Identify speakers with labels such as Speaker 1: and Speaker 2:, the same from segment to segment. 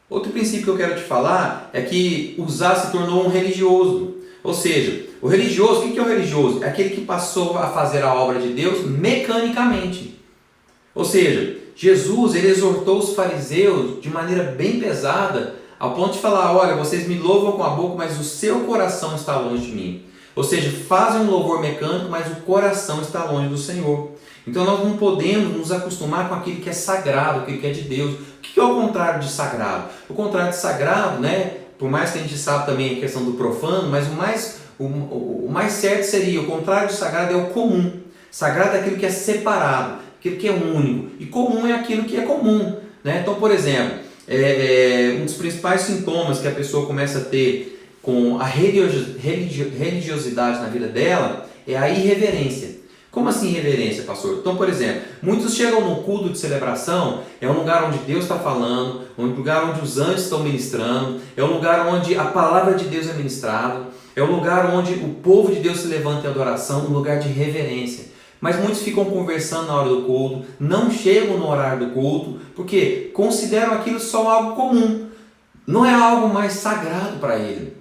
Speaker 1: Outro princípio que eu quero te falar é que Uzá se tornou um religioso. Ou seja, o religioso, o que é o religioso? É aquele que passou a fazer a obra de Deus mecanicamente. Ou seja, Jesus ele exortou os fariseus de maneira bem pesada, ao ponto de falar, olha, vocês me louvam com a boca, mas o seu coração está longe de mim. Ou seja, fazem um louvor mecânico, mas o coração está longe do Senhor. Então nós não podemos nos acostumar com aquilo que é sagrado, aquilo que é de Deus. O que é o contrário de sagrado? O contrário de sagrado, né? Por mais que a gente saiba também a questão do profano, mas o mais certo seria, o contrário de sagrado é o comum. Sagrado é aquilo que é separado, aquilo que é único. E comum é aquilo que é comum. Né? Então, por exemplo, um dos principais sintomas que a pessoa começa a ter com a religiosidade na vida dela é a irreverência. Como assim reverência, pastor? Então, por exemplo, muitos chegam no culto de celebração, é um lugar onde Deus está falando, um lugar onde os anjos estão ministrando, é um lugar onde a palavra de Deus é ministrada, é um lugar onde o povo de Deus se levanta em adoração, um lugar de reverência. Mas muitos ficam conversando na hora do culto, não chegam no horário do culto, porque consideram aquilo só algo comum, não é algo mais sagrado para ele.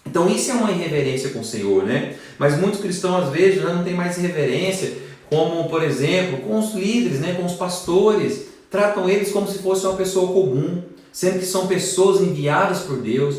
Speaker 1: Então isso é uma irreverência com o Senhor, né? Mas muitos cristãos às vezes já não têm mais reverência, como por exemplo com os líderes, né? Com os pastores, tratam eles como se fosse uma pessoa comum, sendo que são pessoas enviadas por Deus.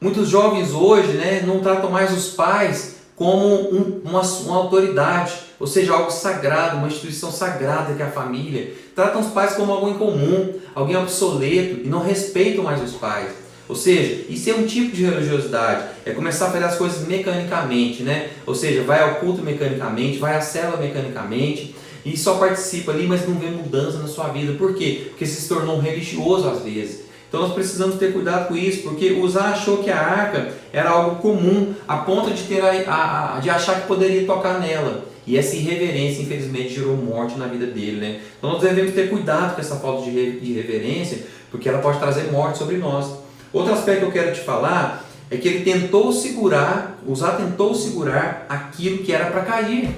Speaker 1: Muitos jovens hoje, né, não tratam mais os pais como uma autoridade, ou seja, algo sagrado, uma instituição sagrada que é a família. Tratam os pais como algo incomum, alguém obsoleto e não respeitam mais os pais. Ou seja, isso é um tipo de religiosidade, é começar a fazer as coisas mecanicamente, né? Ou seja, vai ao culto mecanicamente, vai à célula mecanicamente e só participa ali, mas não vê mudança na sua vida. Por quê? Porque se tornou um religioso às vezes. Então nós precisamos ter cuidado com isso, porque Uzá achou que a arca era algo comum, a ponto de, de achar que poderia tocar nela. E essa irreverência, infelizmente, gerou morte na vida dele, né? Então nós devemos ter cuidado com essa falta de reverência, porque ela pode trazer morte sobre nós. Outro aspecto que eu quero te falar é que ele tentou segurar, Uzá tentou segurar aquilo que era para cair.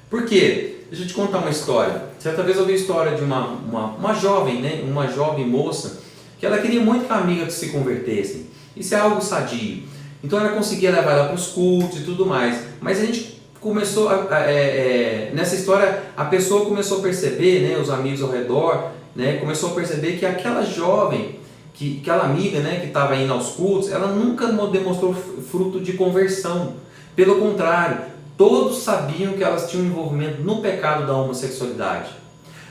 Speaker 1: Por quê? Deixa eu te contar uma história. Certa vez eu vi a história de uma jovem, né? Uma jovem moça, que ela queria muito que a amiga se convertesse. Isso é algo sadio. Então ela conseguia levar ela para os cultos e tudo mais. Mas a gente começou, nessa história, a pessoa começou a perceber, né? Os amigos ao redor, né? Começou a perceber que aquela jovem, aquela amiga, né, que estava indo aos cultos, ela nunca demonstrou fruto de conversão. Pelo contrário, todos sabiam que elas tinham envolvimento no pecado da homossexualidade.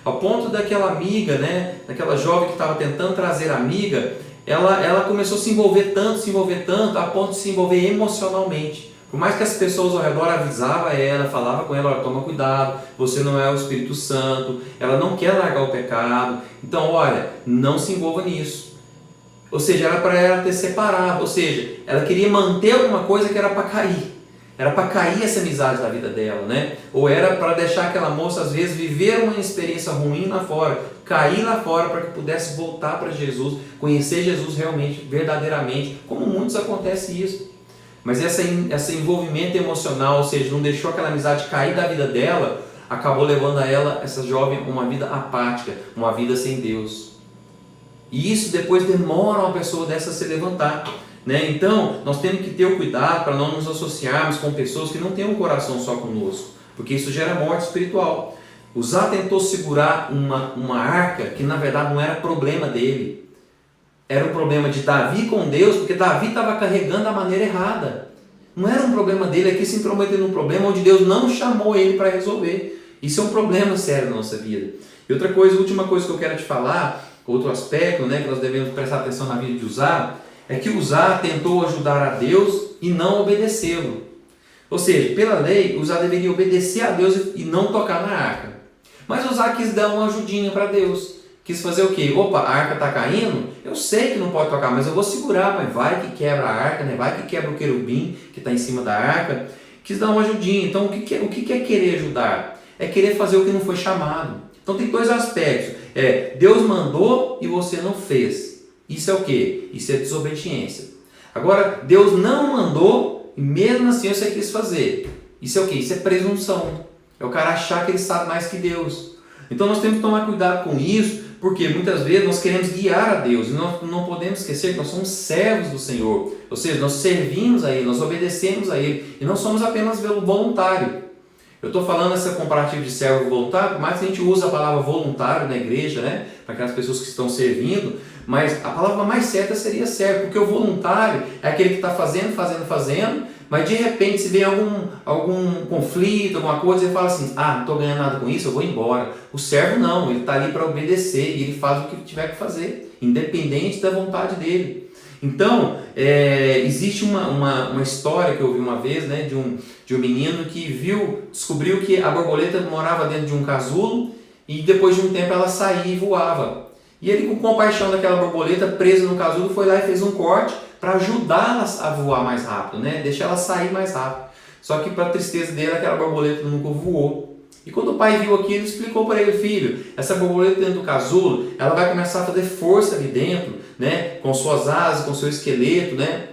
Speaker 1: Ao ponto daquela amiga, né, daquela jovem que estava tentando trazer a amiga, ela começou a se envolver tanto, a ponto de se envolver emocionalmente. Por mais que as pessoas ao redor avisavam ela, falavam com ela, olha, toma cuidado, você não é o Espírito Santo, ela não quer largar o pecado, então olha, não se envolva nisso. Ou seja, era para ela ter separado, ou seja, ela queria manter alguma coisa que era para cair. Era para cair essa amizade da vida dela, né? Ou era para deixar aquela moça, às vezes, viver uma experiência ruim lá fora, cair lá fora para que pudesse voltar para Jesus, conhecer Jesus realmente, verdadeiramente, como muitos acontece isso. Mas esse envolvimento emocional, ou seja, não deixou aquela amizade cair da vida dela, acabou levando a ela, essa jovem, uma vida apática, uma vida sem Deus. E isso depois demora uma pessoa dessa a se levantar, né? Então, nós temos que ter o cuidado para não nos associarmos com pessoas que não têm um coração só conosco, porque isso gera morte espiritual. Uzá tentou segurar uma arca que na verdade não era problema dele. Era um problema de Davi com Deus, porque Davi estava carregando da maneira errada. Não era um problema dele, aqui se intrometendo num problema onde Deus não chamou ele para resolver. Isso é um problema sério na nossa vida. E outra coisa, a última coisa que eu quero te falar, outro aspecto, né, que nós devemos prestar atenção na vida de Uzá, é que Uzá tentou ajudar a Deus e não obedecê-lo. Ou seja, pela lei, Uzá deveria obedecer a Deus e não tocar na arca. Mas Uzá quis dar uma ajudinha para Deus. Quis fazer o quê? Opa, a arca está caindo? Eu sei que não pode tocar, mas eu vou segurar, mas vai que quebra a arca, né? Vai que quebra o querubim que está em cima da arca. Quis dar uma ajudinha. Então, o que é querer ajudar? É querer fazer o que não foi chamado. Então, tem dois aspectos. Deus mandou e você não fez. Isso é o quê? Isso é desobediência. Agora, Deus não mandou e mesmo assim você quis fazer. Isso é o quê? Isso é presunção. É o cara achar que ele sabe mais que Deus. Então, nós temos que tomar cuidado com isso, Porque muitas vezes nós queremos guiar a Deus e nós não podemos esquecer que nós somos servos do Senhor. Ou seja, nós servimos a Ele, nós obedecemos a Ele e não somos apenas voluntário. Eu estou falando essa comparativa de servo voluntário, por mais que a gente use a palavra voluntário na igreja, né, para aquelas pessoas que estão servindo, mas a palavra mais certa seria servo, porque o voluntário é aquele que está fazendo, mas de repente se vem algum conflito, alguma coisa, ele fala assim, não estou ganhando nada com isso, eu vou embora. O servo não, ele está ali para obedecer e ele faz o que tiver que fazer, independente da vontade dele. Então, existe uma história que eu ouvi uma vez, né, de um menino que descobriu que a borboleta morava dentro de um casulo e depois de um tempo ela saía e voava. E ele, com compaixão daquela borboleta presa no casulo, foi lá e fez um corte para ajudá-la a voar mais rápido, né, deixar ela sair mais rápido. Só que, para a tristeza dele, aquela borboleta nunca voou. E quando o pai viu aquilo, ele explicou para ele, filho, essa borboleta dentro do casulo, ela vai começar a fazer força ali dentro, né, com suas asas, com seu esqueleto, né,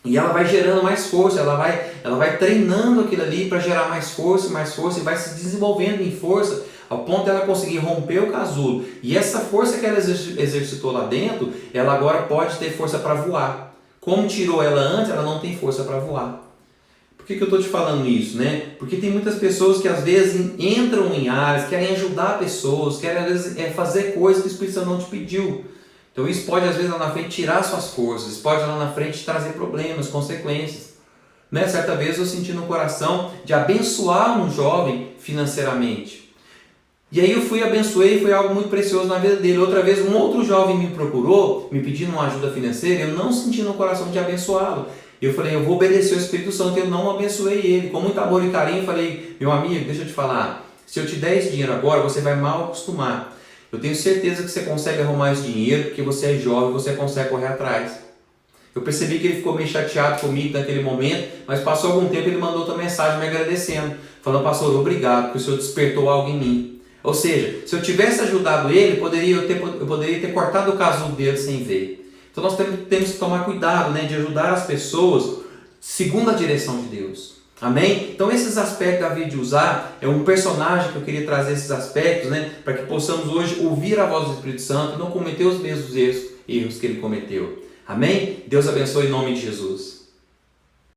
Speaker 1: e ela vai gerando mais força, ela vai treinando aquilo ali para gerar mais força, e vai se desenvolvendo em força, ao ponto de ela conseguir romper o casulo. E essa força que ela exercitou lá dentro, ela agora pode ter força para voar. Como tirou ela antes, ela não tem força para voar. Por que eu estou te falando isso, né? Porque tem muitas pessoas que às vezes entram em áreas, querem ajudar pessoas, querem às vezes fazer coisas que o Espírito Santo não te pediu. Então isso pode às vezes lá na frente tirar suas forças, isso pode lá na frente trazer problemas, consequências. Né? Certa vez eu senti no coração de abençoar um jovem financeiramente. E aí eu fui e abençoei, foi algo muito precioso na vida dele. Outra vez um outro jovem me procurou, me pedindo uma ajuda financeira, eu não senti no coração de abençoá-lo. Eu falei, eu vou obedecer ao Espírito Santo, eu não abençoei ele. Com muito amor e carinho, eu falei, meu amigo, deixa eu te falar, se eu te der esse dinheiro agora, você vai mal acostumar. Eu tenho certeza que você consegue arrumar esse dinheiro, porque você é jovem, você consegue correr atrás. Eu percebi que ele ficou meio chateado comigo naquele momento, mas passou algum tempo ele mandou outra mensagem me agradecendo, falando, pastor, obrigado, porque o Senhor despertou algo em mim. Ou seja, se eu tivesse ajudado ele, eu poderia ter cortado o casulo dele sem ver. Então nós temos que tomar cuidado, né, de ajudar as pessoas segundo a direção de Deus. Amém? Então esses aspectos da vida de usar, é um personagem que eu queria trazer esses aspectos, né, para que possamos hoje ouvir a voz do Espírito Santo e não cometer os mesmos erros que ele cometeu. Amém? Deus abençoe em nome de Jesus.